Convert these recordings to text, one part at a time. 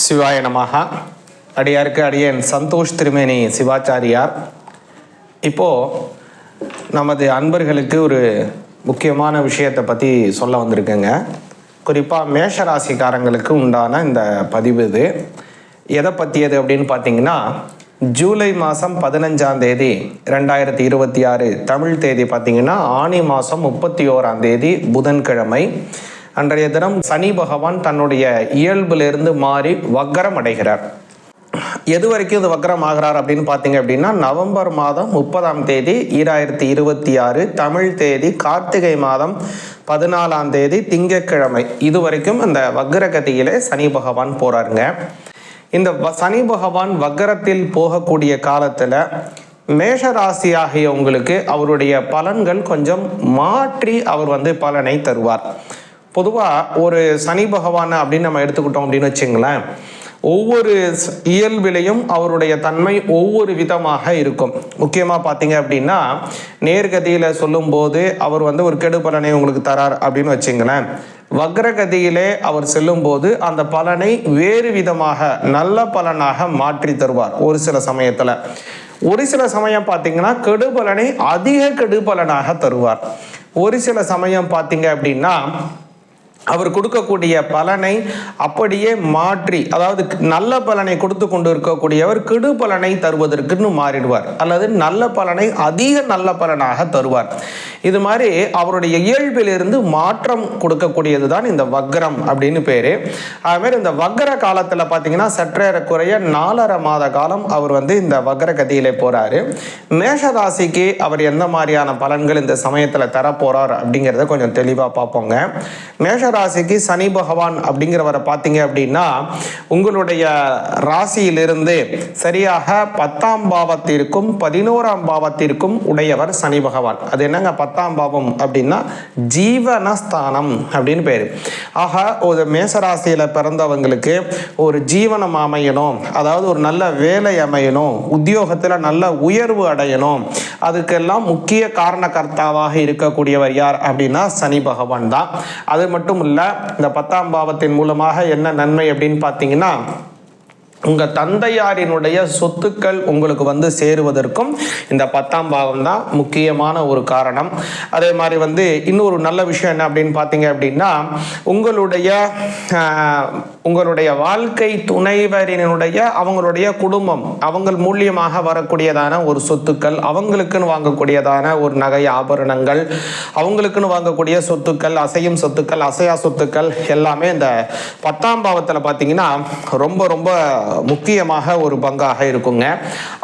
சிவாய நமஹ. அடியாருக்கு அடியேன் சந்தோஷ் திருமேனி சிவாச்சாரியார். இப்போது நமது அன்பர்களுக்கு ஒரு முக்கியமான விஷயத்தை பற்றி சொல்ல வந்திருக்கேங்க. குறிப்பாக மேஷராசிக்காரங்களுக்கு உண்டான இந்த பதிவு இது. எதை பற்றியது அப்படின்னு பார்த்தீங்கன்னா, ஜூலை மாதம் 15ஆம் தேதி 2026 தமிழ் தேதி பார்த்திங்கன்னா ஆனி மாதம் 31ஆம் தேதி புதன்கிழமை. அன்றைய தினம் சனி பகவான் தன்னுடைய இயல்பிலிருந்து மாறி வக்கரம் அடைகிறார். எது வரைக்கும் இது வக்கரம் ஆகிறார் அப்படின்னு பார்த்தீங்க அப்படின்னா, நவம்பர் மாதம் 30ஆம் தேதி 2026 தமிழ் தேதி கார்த்திகை மாதம் 14ஆம் தேதி திங்கட்கிழமை இது வரைக்கும் அந்த வக்கரகதியிலே சனி பகவான் போறாருங்க. இந்த சனி பகவான் வக்கரத்தில் போகக்கூடிய காலத்தில் மேஷராசி ஆகிய உங்களுக்கு அவருடைய பலன்கள் கொஞ்சம் மாற்றி அவர் பலனை தருவார். பொதுவாக ஒரு சனி பகவான் அப்படின்னு நம்ம எடுத்துக்கிட்டோம் அப்படின்னு வச்சுங்களேன், ஒவ்வொரு இயல்பிலையும் அவருடைய தன்மை ஒவ்வொரு விதமாக இருக்கும். முக்கியமாக பார்த்தீங்க அப்படின்னா, நேர்கதியில் சொல்லும்போது அவர் ஒரு கெடு பலனை உங்களுக்கு தரார் அப்படின்னு வச்சுங்களேன். வக்ரகதியிலே அவர் செல்லும்போது அந்த பலனை வேறு விதமாக நல்ல பலனாக மாற்றி தருவார். ஒரு சில சமயத்தில் ஒரு சில சமயம் பார்த்தீங்கன்னா கெடுபலனை அதிக கெடுபலனாக தருவார். ஒரு சில சமயம் பார்த்தீங்க அப்படின்னா அவர் கொடுக்கக்கூடிய பலனை அப்படியே மாற்றி, அதாவது நல்ல பலனை கொடுத்து கொண்டு இருக்கக்கூடியவர் கெடு பலனை தருவதற்குன்னு மாறிடுவார், அல்லது நல்ல பலனை அதிக நல்ல பலனாக தருவார். இது மாதிரி அவருடைய இயல்பிலிருந்து மாற்றம் கொடுக்கக்கூடியது தான் இந்த வக்ரம் அப்படின்னு பேரு. அதுமாதிரி இந்த வக்ர காலத்தில் பார்த்தீங்கன்னா சற்றேறக்குறைய 4.5 மாத காலம் அவர் இந்த வக்ர கதியிலே போறாரு. மேஷராசிக்கு அவர் எந்த மாதிரியான பலன்கள் இந்த சமயத்தில் தரப்போறார் அப்படிங்கிறத கொஞ்சம் தெளிவாக பார்ப்போங்க. ராசிக்கு சனி பகவான் அப்படிங்கிறவரை பார்த்தீங்க அப்படின்னா, உங்களுடைய ராசியிலிருந்து சரியாக 10ஆம் பாவத்திற்கும் 11ஆம் பாவத்திற்கும் உடையவர் சனி பகவான். அது என்னங்க 10ஆம் பாவம் அப்படின்னா ஜீவனஸ்தானம் அப்படின்னு பேரு. ஆக ஒரு மேசராசியில பிறந்தவங்களுக்கு ஒரு ஜீவனம் அமையணும், அதாவது ஒரு நல்ல வேலை அமையணும், உத்தியோகத்தில் நல்ல உயர்வு அடையணும், அதுக்கெல்லாம் முக்கிய காரணகர்த்தாவாக இருக்கக்கூடியவர் யார் அப்படின்னா சனி பகவான் தான். அது மட்டும் இந்த 10ஆம் பாவத்தின் மூலமாக என்ன நன்மை அப்படின்னு பார்த்தீங்கன்னா, உங்க தந்தையாரினுடைய சொத்துக்கள் உங்களுக்கு சேருவதற்கும் இந்த 10ஆம் பாவம் தான் முக்கியமான ஒரு காரணம். அதே மாதிரி இன்னொரு நல்ல விஷயம் என்ன அப்படின்னு பார்த்தீங்க அப்படின்னா, உங்களுடைய வாழ்க்கை துணைவரினுடைய அவங்களுடைய குடும்பம் அவங்க மூலியமாக வரக்கூடியதான ஒரு சொத்துக்கள், அவங்களுக்குன்னு வாங்கக்கூடியதான ஒரு நகை ஆபரணங்கள், அவங்களுக்குன்னு வாங்கக்கூடிய சொத்துக்கள், அசையும் சொத்துக்கள், அசையா சொத்துக்கள் எல்லாமே இந்த 10ஆம் பாவத்தில் பார்த்தீங்கன்னா ரொம்ப ரொம்ப முக்கியமாக ஒரு பங்காக இருக்குங்க.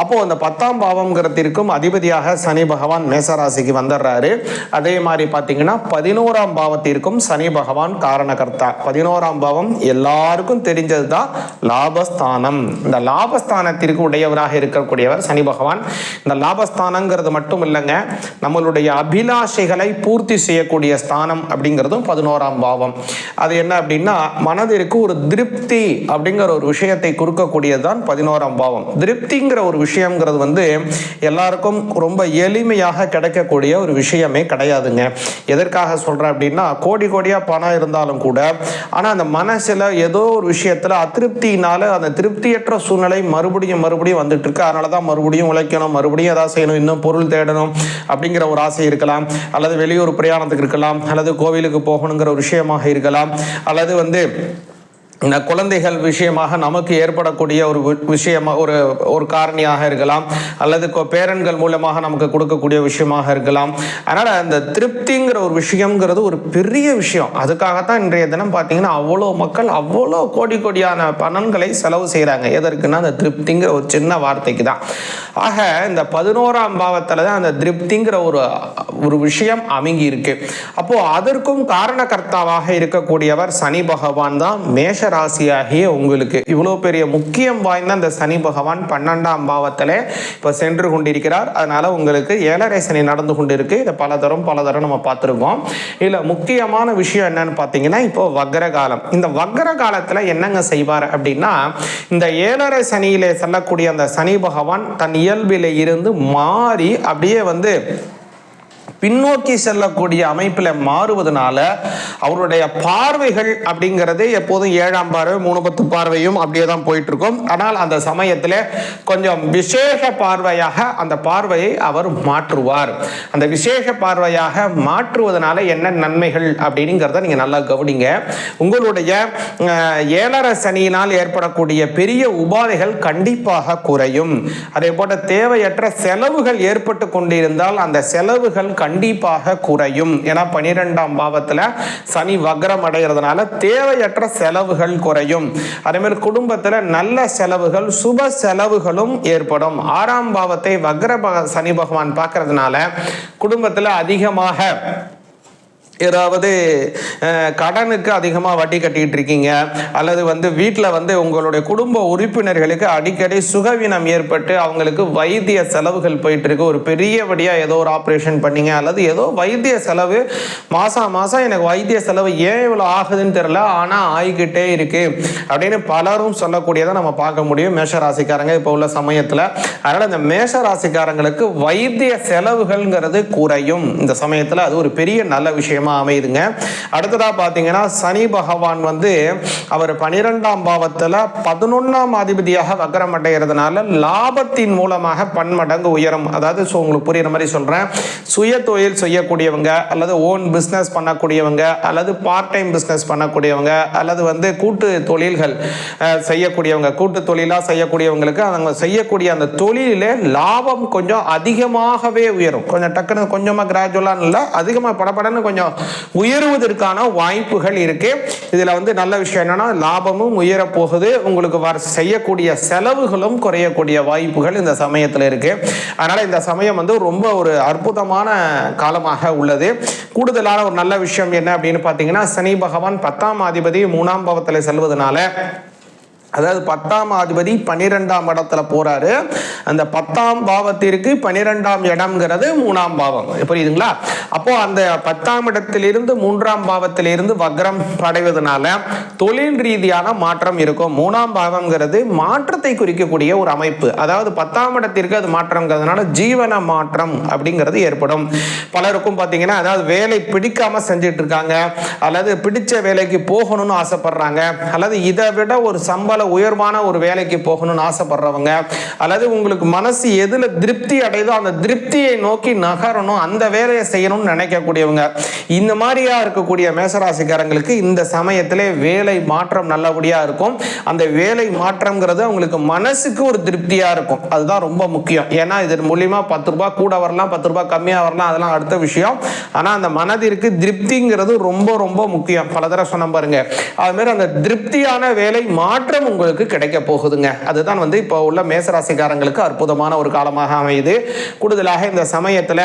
அப்போ அந்த 10ஆம் பாவம்ங்கிறதுக்கும் அதிபதியாக சனி பகவான் மேசராசிக்கு வந்துடுறாரு. அதே மாதிரி பார்த்தீங்கன்னா 11ஆம் பாவத்திற்கும் சனி பகவான் காரணகர்த்தா. 11ஆம் பாவம் எல்லாருக்கும் தெரிஞ்சது தான் லாபஸ்தானம். இந்த லாபஸ்தானத்திற்கு உடையவராக இருக்கக்கூடியவர் சனி பகவான். இந்த லாபஸ்தானங்கிறது மட்டும் இல்லைங்க, நம்மளுடைய அபிலாஷைகளை பூர்த்தி செய்யக்கூடிய ஸ்தானம் அப்படிங்கிறதும் 11ஆம் பாவம். அது என்ன அப்படின்னா, மனதிற்கு ஒரு திருப்தி அப்படிங்கிற ஒரு விஷயத்தை கொடுக்கக்கூடியதுதான் 11ஆம் பாவம். திருப்திங்கிற ஒரு விஷயம்ங்கிறது எல்லாருக்கும் ரொம்ப எளிமையாக கிடைக்கக்கூடிய ஒரு விஷயமே கிடையாதுங்க. எதற்காக சொல்றேன் அப்படின்னா, கோடி கோடியா பணம் இருந்தாலும் கூட ஆனா அந்த மனசுல ஏதோ ஒரு விஷயத்துல அதிருப்தினால அந்த திருப்தியற்ற சூழ்நிலை மறுபடியும் வந்துட்டு இருக்கு. அதனாலதான் மறுபடியும் உழைக்கணும், மறுபடியும் ஏதாவது செய்யணும், இன்னும் பொருள் தேடணும் அப்படிங்கிற ஒரு ஆசை இருக்கலாம், அல்லது வெளியூர் பிரயாணத்துக்கு இருக்கலாம், அல்லது கோவிலுக்கு போகணுங்கிற ஒரு விஷயமாக இருக்கலாம், அல்லது இந்த குழந்தைகள் விஷயமாக நமக்கு ஏற்படக்கூடிய ஒரு விஷயமா ஒரு காரணியாக இருக்கலாம், அல்லது பேரன்கள் மூலமாக நமக்கு கொடுக்கக்கூடிய விஷயமாக இருக்கலாம். அதனால அந்த திருப்திங்கிற ஒரு விஷயம்ங்கிறது ஒரு பெரிய விஷயம். அதுக்காகத்தான் இன்றைய தினம் பார்த்தீங்கன்னா அவ்வளோ மக்கள் அவ்வளோ கோடி கோடியான பணங்களை செலவு செய்கிறாங்க. எதற்குன்னா அந்த திருப்திங்கிற ஒரு சின்ன வார்த்தைக்கு தான். ஆக இந்த 11ஆம் பாவத்தில் தான் அந்த திருப்திங்கிற ஒரு விஷயம் அமைங்கி இருக்கு. அப்போ அதற்கும் காரணகர்த்தாவாக இருக்கக்கூடியவர் சனி பகவான் தான். மேஷ ராசியாகிய உங்களுக்கு இவ்வளவு பெரிய முக்கியம் வாய்ந்த அந்த சனி பகவான் 12ஆம் பாவத்திலே இப்ப சென்று கொண்டிருக்கிறார். அதனால உங்களுக்கு 7.5 சனி நடந்து கொண்டிருக்கு. இதை பல தரம் நம்ம பார்த்துருக்கோம். இதுல முக்கியமான விஷயம் என்னன்னு பார்த்தீங்கன்னா, இப்போ வக்ர காலம். இந்த வக்ர காலத்துல என்னங்க செய்வார் அப்படின்னா, இந்த 7.5 சனியிலே செல்லக்கூடிய அந்த சனி பகவான் தன் இயல்பிலே இருந்து மாறி அப்படியே பின்னோக்கி செல்லக்கூடிய அமைப்பில் மாறுவதனால அவருடைய பார்வைகள் அப்படிங்கிறது எப்போதும் 7ஆம் பார்வை 3 பார்வையும் அப்படியே தான் போயிட்டு இருக்கும். ஆனால் அந்த சமயத்தில் கொஞ்சம் விசேஷ பார்வையாக அந்த பார்வையை அவர் மாற்றுவார். அந்த விசேஷ பார்வையாக மாற்றுவதனால என்ன நன்மைகள் அப்படிங்கிறத நீங்க நல்லா கவனிங்க. உங்களுடைய 7.5 சனியினால் ஏற்படக்கூடிய பெரிய உபாதைகள் கண்டிப்பாக குறையும். அதே போல தேவையற்ற செலவுகள் ஏற்பட்டு கொண்டிருந்தால் அந்த செலவுகள் கண்டிப்பாக குறையும். ஏன்னா 12ஆம் பாவத்தில் சனி வக்ரம் அடைகிறதுனால தேவையற்ற செலவுகள் குறையும். அதே மாதிரி குடும்பத்தில் நல்ல செலவுகள் சுப செலவுகளும் ஏற்படும். 6ஆம் பாவத்தை வக்ர சனி பகவான் பார்க்கறதுனால குடும்பத்தில் அதிகமாக ஏதாவது கடனுக்கு அதிகமாக வட்டி கட்டிட்டு இருக்கீங்க, அல்லது வீட்டில் உங்களுடைய குடும்ப உறுப்பினர்களுக்கு அடிக்கடி சுகவீனம் ஏற்பட்டு அவங்களுக்கு வைத்திய செலவுகள் போயிட்டு இருக்கு. ஒரு பெரியபடியாக ஏதோ ஒரு ஆப்ரேஷன் பண்ணீங்க, அல்லது ஏதோ வைத்திய செலவு மாதம் எனக்கு வைத்திய செலவு ஏன் இவ்வளோ ஆகுதுன்னு தெரியல, ஆனால் ஆகிக்கிட்டே இருக்கு அப்படின்னு பலரும் சொல்லக்கூடியதை நம்ம பார்க்க முடியும் மேஷராசிக்காரங்க இப்போ உள்ள சமயத்தில். அதனால் இந்த மேஷராசிக்காரங்களுக்கு வைத்திய செலவுகள்ங்கிறது குறையும் இந்த சமயத்தில். அது ஒரு பெரிய நல்ல விஷயமா அமையுதுங்க. அடுத்ததா பாத்தீங்கன்னா சனி பகவான் அவர் 12ஆம் பாவத்துல 11ஆம் அதிபதியாக வக்ரம் அடைகிறதுனால லாபத்தின் மூலமாக பன்மடங்கு உயரும். அதாவது உங்களுக்கு புரியுற மாதிரி சொல்றேன், சுய தொழில் செய்யக்கூடியவங்க, அல்லது ஓன் பிசினஸ் பண்ணக்கூடியவங்க, அல்லது பார்ட் டைம் பிசினஸ் பண்ணக்கூடியவங்க, அல்லது கூட்டு தொழில்கள் செய்யக்கூடியவங்க, கூட்டு தொழிலா செய்யக்கூடியவங்களுக்கு அவங்க செய்யக்கூடிய அந்த தொழிலே லாபம் கொஞ்சம் அதிகமாகவே உயரும். கொஞ்சம் டக்குன்னு கொஞ்சமா கிராஜுவலா இல்லை, அதிகமாக படப்படன்னு கொஞ்சம் உயருவதற்கான வாய்ப்புகள் இருக்கு. இதுல நல்ல விஷயம் என்னன்னா லாபமும் உயர போகுது, உங்களுக்கு செய்யக்கூடிய செலவுகளும் குறையக்கூடிய வாய்ப்புகள் இந்த சமயத்தில் இருக்கு. அதனால இந்த சமயம் ரொம்ப ஒரு அற்புதமான காலமாக உள்ளது. கூடுதலான ஒரு நல்ல விஷயம் என்ன அப்படின்னு பார்த்தீங்கன்னா, சனி பகவான் 10ஆம் அதிபதி 3ஆம் பாவத்தில் செல்வதனால, அதாவது 10ஆம் அதிபதி 12ஆம் இடத்துல போறாரு. அந்த 10ஆம் பாவத்திற்கு 12ஆம் இடம்ங்கிறது 3ஆம் பாவம், புரியுதுங்களா? அப்போ அந்த 10ஆம் இடத்திலிருந்து 3ஆம் பாவத்திலிருந்து வக்ரம் அடைவதனால தொழில் ரீதியான மாற்றம் இருக்கும். 3ஆம் பாவம்ங்கிறது மாற்றத்தை குறிக்கக்கூடிய ஒரு அமைப்பு. அதாவது 10ஆம் இடத்திற்கு அது மாற்றம்ங்கிறதுனால ஜீவன மாற்றம் அப்படிங்கிறது ஏற்படும். பலருக்கும் பார்த்தீங்கன்னா, அதாவது வேலை பிடிக்காம செஞ்சுட்டு இருக்காங்க, அல்லது பிடிச்ச வேலைக்கு போகணும்னு ஆசைப்படுறாங்க, அல்லது இதை விட ஒரு சம்பள உயர்வான ஒரு வேலைக்கு போகணும்னு ஆசைப்படுறவங்க, அல்லது உங்களுக்கு மனசு எதுல திருப்தி அடைதோ அந்த திருப்தியை நோக்கி நகரணும், அந்த வேலையை செய்யணும்னு நினைக்கக்கூடியவங்க, இந்த மாதிரியா இருக்கக்கூடிய மேசராசிக்காரங்களுக்கு இந்த சமயத்திலே வேலை மாற்றம் நல்லபடியா இருக்கும். அந்த வேலை மாற்றம்ங்கிறது அவங்களுக்கு மனசுக்கு ஒரு திருப்தியா இருக்கும். அதுதான் ரொம்ப முக்கியம். ஏன்னா இதன் மூலியமா 10 ரூபாய் கூட வரலாம், 10 ரூபாய் கம்மியா வரலாம், அதெல்லாம் அடுத்த விஷயம். ஆனா அந்த மனதிற்கு திருப்திங்கிறது ரொம்ப ரொம்ப முக்கியம். பல தடவை சொன்ன பாருங்க, அது மாதிரி அந்த திருப்தியான வேலை மாற்றம் உங்களுக்கு கிடைக்க போகுதுங்க. அதுதான் இப்போ உள்ள மேசராசிக்காரங்களுக்கு அற்புதமான ஒரு காலமாக அமையுது. கூடுதலாக இந்த சமயத்தில்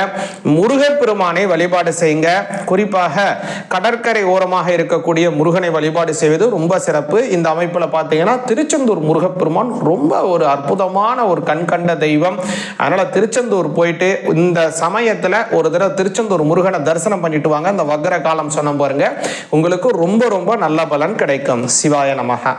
முருகப்பெருமானை வழிபாடு செய்யுங்க. குறிப்பாக கடற்கரை ஓரமாக இருக்கக்கூடிய முருகனை வழிபாடு செய்வது ரொம்ப சிறப்பு. இந்த அமைப்பில் பார்த்தீங்கன்னா திருச்செந்தூர் முருகப்பெருமான் ரொம்ப ஒரு அற்புதமான ஒரு கண்கண்ட தெய்வம். அதனால திருச்செந்தூர் போயிட்டு இந்த சமயத்தில் ஒரு தடவை திருச்செந்தூர் முருகனை தரிசனம் பண்ணிட்டு வாங்க. இந்த வக்ர காலம் சொன்ன பாருங்க, உங்களுக்கு ரொம்ப ரொம்ப நல்ல பலன் கிடைக்கும். சிவாய நமஹ.